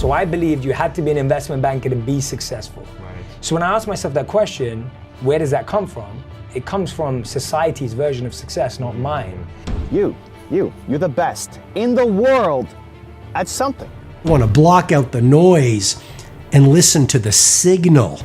So I believed you had to be an investment banker to be successful. Right. So when I asked myself that question, where does that come from? It comes from society's version of success, not mine. You're the best in the world at something. I want to block out the noise and listen to the signal.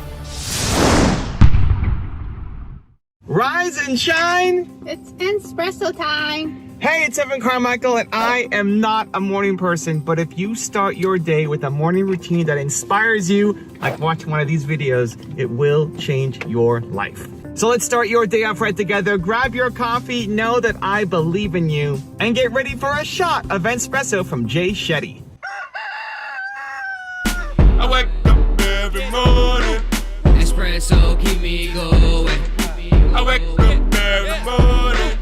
Rise and shine! It's espresso time. Hey, it's Evan Carmichael, and I am not a morning person, but if you start your day with a morning routine that inspires you, like watching one of these videos, it will change your life. So let's start your day off right together. Grab your coffee, know that I believe in you, and get ready for a shot of espresso from Jay Shetty. I wake up every morning. Espresso keep me going. I wake up every morning.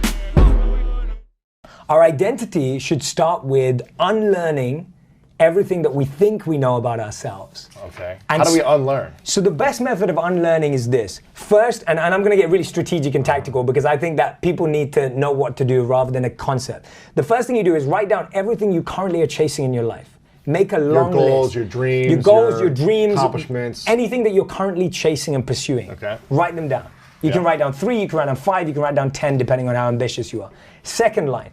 Our identity should start with unlearning everything that we think we know about ourselves. Okay. And How do we unlearn? So the best method of unlearning is this. First, and I'm going to get really strategic and tactical because I think that people need to know what to do rather than a concept. The first thing you do is write down everything you currently are chasing in your life. Make a long list. Your goals, your dreams, your goals, your dreams, accomplishments. anything that you're currently chasing and pursuing. Okay. Write them down. You can write down 3, you can write down 5, you can write down 10, depending on how ambitious you are. Second line,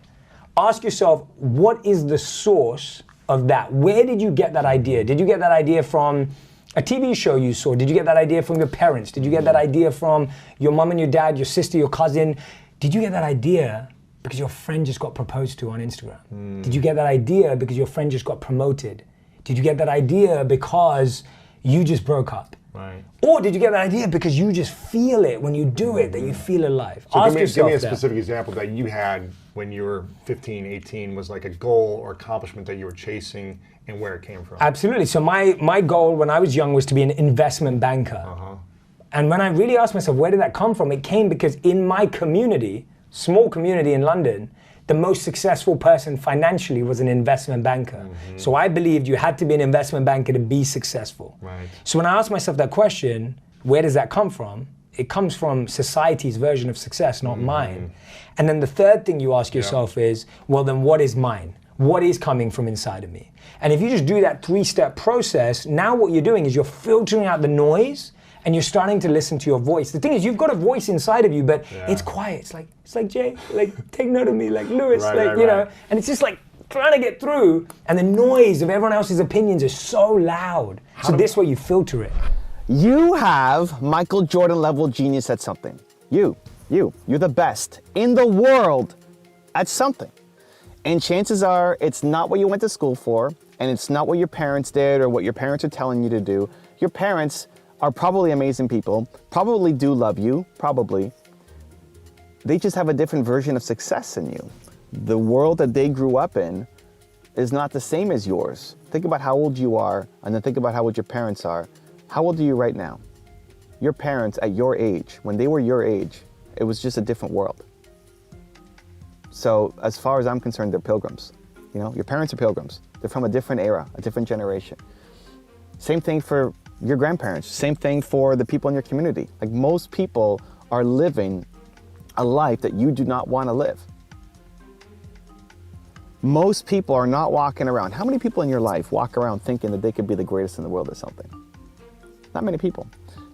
ask yourself, what is the source of that? Where did you get that idea? Did you get that idea from a TV show you saw? Did you get that idea from your parents? Did you get that idea from your mom and your dad, your sister, your cousin? Did you get that idea because your friend just got proposed to on Instagram? Did you get that idea because your friend just got promoted? Did you get that idea because you just broke up? Right. Or did you get that idea because you just feel it when you do it, that you feel alive? So Ask give yourself me a that. specific example that you had when you were 15, 18, was like a goal or accomplishment that you were chasing and where it came from. Absolutely. So my goal when I was young was to be an investment banker. And when I really asked myself, where did that come from? It came because in my community, small community in London, the most successful person financially was an investment banker. So I believed you had to be an investment banker to be successful. Right. So when I asked myself that question, where does that come from? It comes from society's version of success, not mine. And then the third thing you ask yourself is, well, then what is mine? What is coming from inside of me? And if you just do that 3-step process, now what you're doing is you're filtering out the noise and you're starting to listen to your voice. The thing is, you've got a voice inside of you, but it's quiet. It's like Jay, like take note of me, like Lewis, you know, and it's just like trying to get through, and the noise of everyone else's opinions is so loud. So this way you filter it. You have Michael Jordan level genius at something. You're the best in the world at something. And chances are it's not what you went to school for, and it's not what your parents did or what your parents are telling you to do. Your parents are probably amazing people, probably do love you, probably. They just have a different version of success than you. The world that they grew up in is not the same as yours. Think about how old you are, and then think about how old your parents are. How old are you right now? Your parents at your age, when they were your age, it was just a different world. So as far as I'm concerned, they're pilgrims. You know, your parents are pilgrims. They're from a different era, a different generation. Same thing for your grandparents, same thing for the people in your community. Like, most people are living a life that you do not want to live. Most people are not walking around. How many people in your life walk around thinking that they could be the greatest in the world at something? Not many people.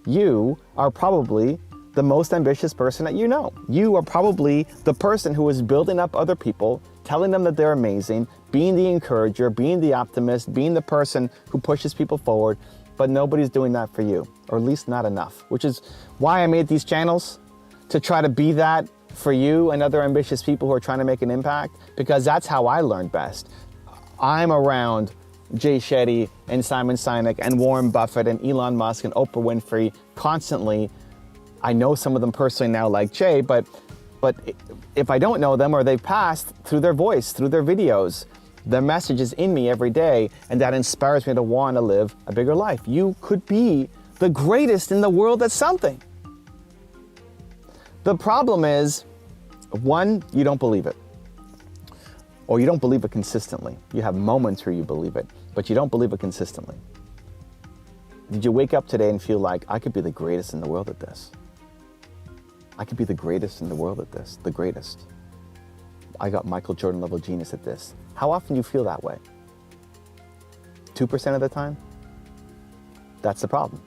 You are probably the most ambitious person that you know. You are probably the person who is building up other people, telling them that they're amazing, being the encourager, being the optimist, being the person who pushes people forward, but nobody's doing that for you, or at least not enough, which is why I made these channels, to try to be that for you and other ambitious people who are trying to make an impact, because that's how I learned best. I'm around Jay Shetty and Simon Sinek and Warren Buffett and Elon Musk and Oprah Winfrey constantly. I know some of them personally now, like Jay, but if I don't know them or they've passed, through their voice, through their videos, their message is in me every day, and that inspires me to want to live a bigger life. You could be the greatest in the world at something. The problem is, one, you don't believe it. Or you don't believe it consistently. You have moments where you believe it, but you don't believe it consistently. Did you wake up today and feel like, I could be the greatest in the world at this? I could be the greatest in the world at this, the greatest. I got Michael Jordan level genius at this. How often do you feel that way? 2% of the time, that's the problem.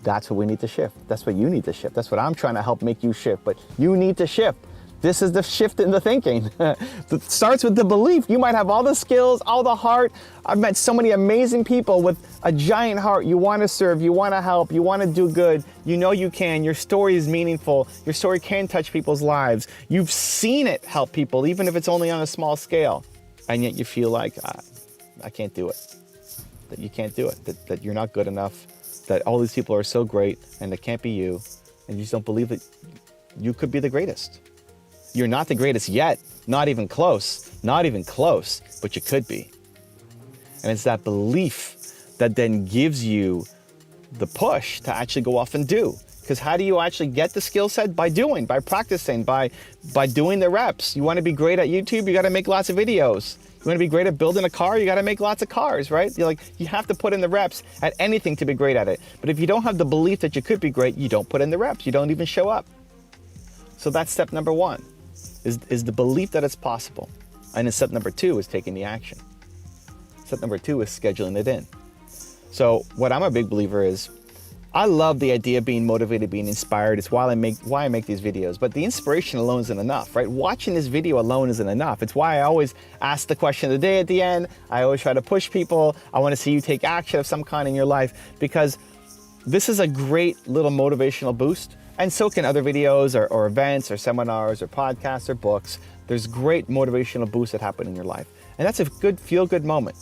That's what we need to shift. That's what you need to shift. That's what I'm trying to help make you shift, but you need to shift. This is the shift in the thinking. It starts with the belief. You might have all the skills, all the heart. I've met so many amazing people with a giant heart. You want to serve, you want to help, you want to do good. You know you can. Your story is meaningful. Your story can touch people's lives. You've seen it help people, even if it's only on a small scale. And yet you feel like, I can't do it. That you can't do it. That you're not good enough. That all these people are so great and it can't be you. And you just don't believe that you could be the greatest. You're not the greatest yet, not even close, but you could be. And it's that belief that then gives you the push to actually go off and do. Because how do you actually get the skill set? By doing, by practicing, by doing the reps. You want to be great at YouTube, you got to make lots of videos. You want to be great at building a car, you got to make lots of cars, right? You have to put in the reps at anything to be great at it. But if you don't have the belief that you could be great, you don't put in the reps, you don't even show up. So that's step number one. Is the belief that it's possible. And then step number two is taking the action. Step number two is scheduling it in. So what I'm a big believer is, I love the idea of being motivated, being inspired. It's why I make these videos. But the inspiration alone isn't enough, right? Watching this video alone isn't enough. It's why I always ask the question of the day at the end. I always try to push people. I want to see you take action of some kind in your life, because this is a great little motivational boost. And so can other videos or events or seminars or podcasts or books. There's great motivational boosts that happen in your life. And that's a good feel-good moment.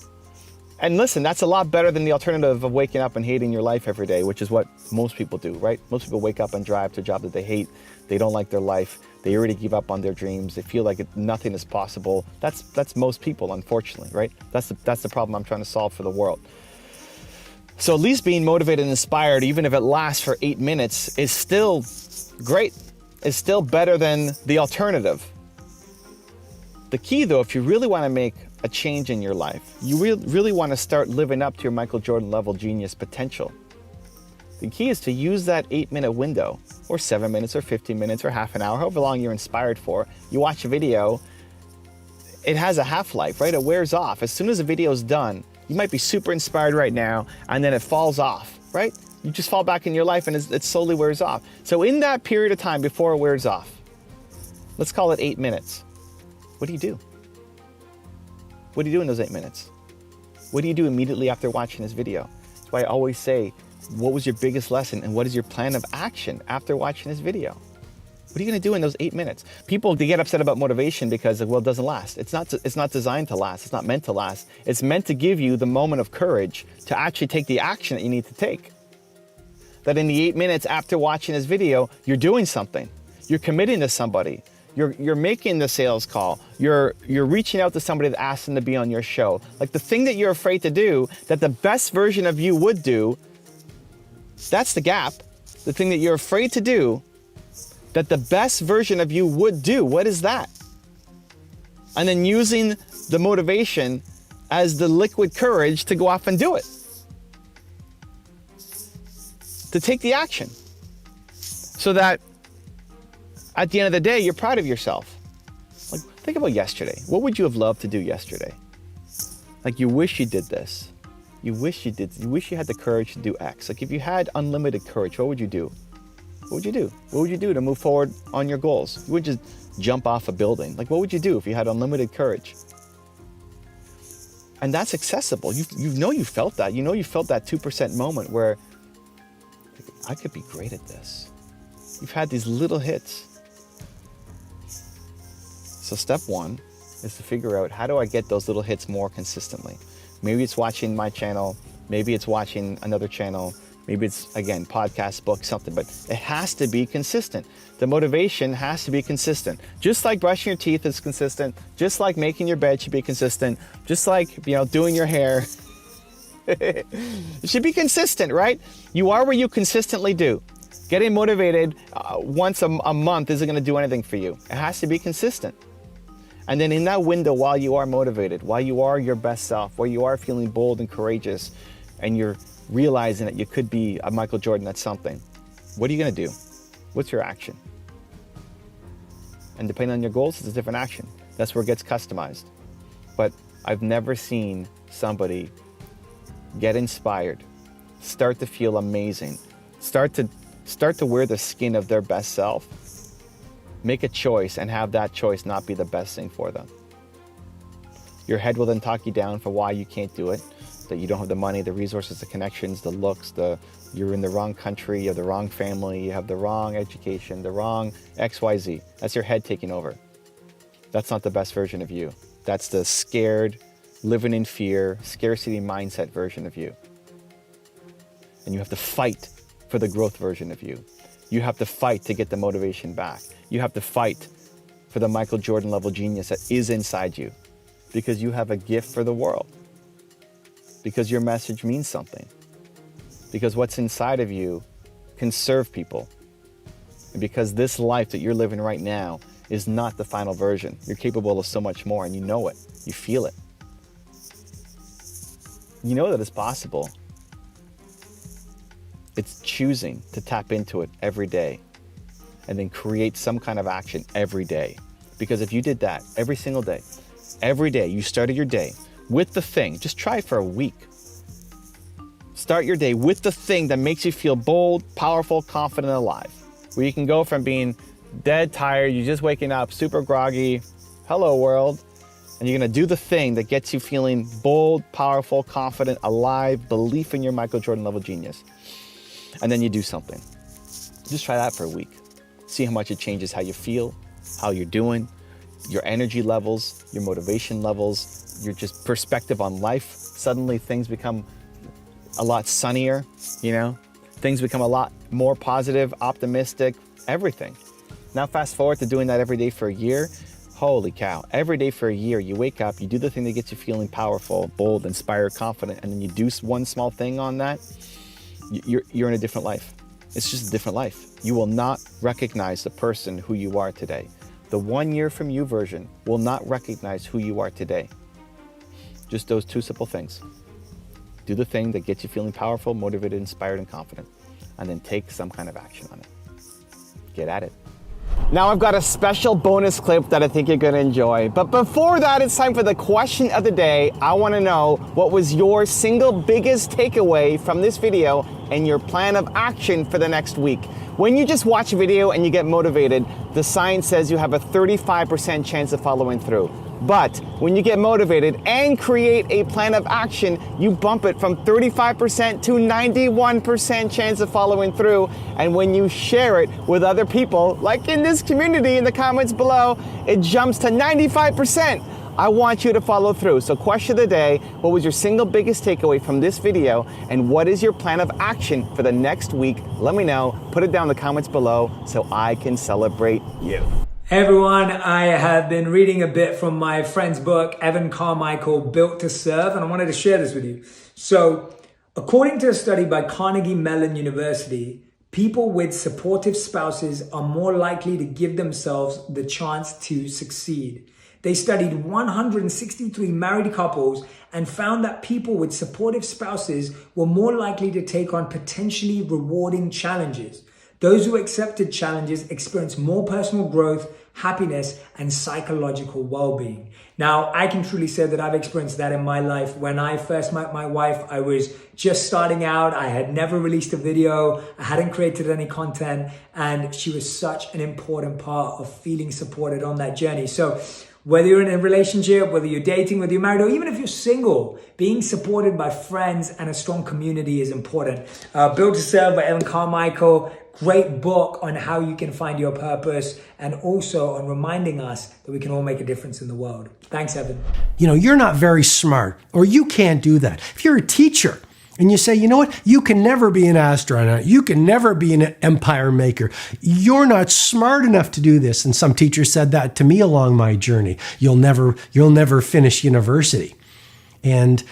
And listen, that's a lot better than the alternative of waking up and hating your life every day, which is what most people do, right? Most people wake up and drive to a job that they hate. They don't like their life. They already give up on their dreams. They feel like nothing is possible. That's most people, unfortunately, right? That's the problem I'm trying to solve for the world. So at least being motivated and inspired, even if it lasts for 8 minutes, is still great. It's still better than the alternative. The key, though, if you really want to make a change in your life, you really want to start living up to your Michael Jordan level genius potential. The key is to use that 8-minute window, or 7 minutes, or 15 minutes, or half an hour, however long you're inspired for. You watch a video, it has a half-life, right? It wears off. As soon as the video is done, you might be super inspired right now, and then it falls off, right? You just fall back in your life and it slowly wears off. So in that period of time before it wears off, let's call it 8 minutes. What do you do? What do you do in those 8 minutes? What do you do immediately after watching this video? That's why I always say, what was your biggest lesson and what is your plan of action after watching this video? What are you going to do in those 8 minutes? People, they get upset about motivation because, well, it doesn't last. It's not designed to last. It's not meant to last. It's meant to give you the moment of courage to actually take the action that you need to take. That in the 8 minutes after watching this video, you're doing something. You're committing to somebody. You're making the sales call. You're reaching out to somebody that asked them to be on your show. Like the thing that you're afraid to do, that the best version of you would do, that's the gap. The thing that you're afraid to do, that the best version of you would do. What is that? And then using the motivation as the liquid courage to go off and do it. To take the action. So that at the end of the day, you're proud of yourself. Like, think about yesterday. What would you have loved to do yesterday? Like, you wish you did this. You wish you had the courage to do X. Like, if you had unlimited courage, what would you do? What would you do? What would you do to move forward on your goals? You wouldn't just jump off a building. Like, what would you do if you had unlimited courage? And that's accessible. You know you felt that. You know you felt that 2% moment where, I could be great at this. You've had these little hits. So step one is to figure out, how do I get those little hits more consistently? Maybe it's watching my channel. Maybe it's watching another channel. Maybe it's, again, podcast, book, something, but it has to be consistent. The motivation has to be consistent. Just like brushing your teeth is consistent, just like making your bed should be consistent, just like, doing your hair. It should be consistent, right? You are where you consistently do. Getting motivated once a month isn't gonna do anything for you. It has to be consistent. And then in that window, while you are motivated, while you are your best self, while you are feeling bold and courageous, and you're realizing that you could be a Michael Jordan at something, what are you gonna do? What's your action? And depending on your goals, it's a different action. That's where it gets customized. But I've never seen somebody Get inspired. Start to feel amazing. Start to wear the skin of their best self. Make a choice and have that choice not be the best thing for them. Your head will then talk you down for why you can't do it, that you don't have the money, the resources, the connections, the looks, you're in the wrong country, you have the wrong family, you have the wrong education, the wrong XYZ. That's your head taking over. That's not the best version of you. That's the scared, living in fear, scarcity mindset version of you. And you have to fight for the growth version of you. You have to fight to get the motivation back. You have to fight for the Michael Jordan level genius that is inside you, because you have a gift for the world, because your message means something, because what's inside of you can serve people, and because this life that you're living right now is not the final version. You're capable of so much more, and you know it. You feel it. You know that it's possible. It's choosing to tap into it every day and then create some kind of action every day. Because if you did that every single day, every day you started your day with the thing, just try it for a week. Start your day with the thing that makes you feel bold, powerful, confident, alive. Where you can go from being dead tired, you're just waking up, super groggy, hello world, and you're gonna do the thing that gets you feeling bold, powerful, confident, alive, belief in your Michael Jordan level genius. And then you do something. Just try that for a week. See how much it changes how you feel, how you're doing, your energy levels, your motivation levels, your just perspective on life. Suddenly things become a lot sunnier, you know? Things become a lot more positive, optimistic, everything. Now fast forward to doing that every day for a year. Holy cow, every day for a year, you wake up, you do the thing that gets you feeling powerful, bold, inspired, confident, and then you do one small thing on that, you're in a different life. It's just a different life. You will not recognize the person who you are today. The 1 year from you version will not recognize who you are today. Just those two simple things. Do the thing that gets you feeling powerful, motivated, inspired, and confident, and then take some kind of action on it. Get at it. Now I've got a special bonus clip that I think you're gonna enjoy. But before that, it's time for the question of the day. I wanna know, what was your single biggest takeaway from this video and your plan of action for the next week? When you just watch a video and you get motivated, the science says you have a 35% chance of following through. But when you get motivated and create a plan of action, you bump it from 35% to 91% chance of following through. And when you share it with other people, like in this community in the comments below, it jumps to 95%. I want you to follow through. So question of the day, what was your single biggest takeaway from this video? And what is your plan of action for the next week? Let me know. Put it down in the comments below so I can celebrate you. Hey everyone, I have been reading a bit from my friend's book, Evan Carmichael, Built to Serve, and I wanted to share this with you. So, according to a study by Carnegie Mellon University, people with supportive spouses are more likely to give themselves the chance to succeed. They studied 163 married couples and found that people with supportive spouses were more likely to take on potentially rewarding challenges. Those who accepted challenges experienced more personal growth, happiness, and psychological well-being. Now, I can truly say that I've experienced that in my life. When I first met my wife, I was just starting out. I had never released a video. I hadn't created any content, and she was such an important part of feeling supported on that journey. So whether you're in a relationship, whether you're dating, whether you're married, or even if you're single, being supported by friends and a strong community is important. Built to Serve by Evan Carmichael. Great book on how you can find your purpose, and also on reminding us that we can all make a difference in the world. Thanks, Evan. You know, you're not very smart, or you can't do that. If you're a teacher and you say, you know what, you can never be an astronaut, you can never be an empire maker, you're not smart enough to do this. And some teachers said that to me along my journey. You'll never finish university. And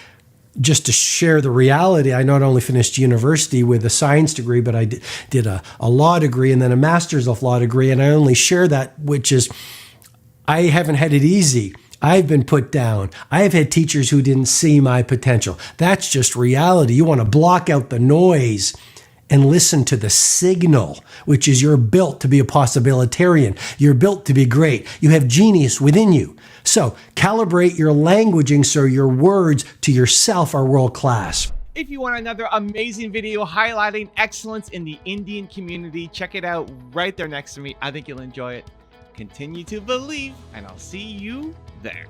just to share the reality, I not only finished university with a science degree, but I did a law degree and then a master's of law degree. And I only share that, which is, I haven't had it easy. I've been put down. I've had teachers who didn't see my potential. That's just reality. You want to block out the noise and listen to the signal, which is you're built to be a possibilitarian. You're built to be great. You have genius within you. So calibrate your languaging so your words to yourself are world class. If you want another amazing video highlighting excellence in the Indian community, check it out right there next to me. I think you'll enjoy it. Continue to believe, and I'll see you there.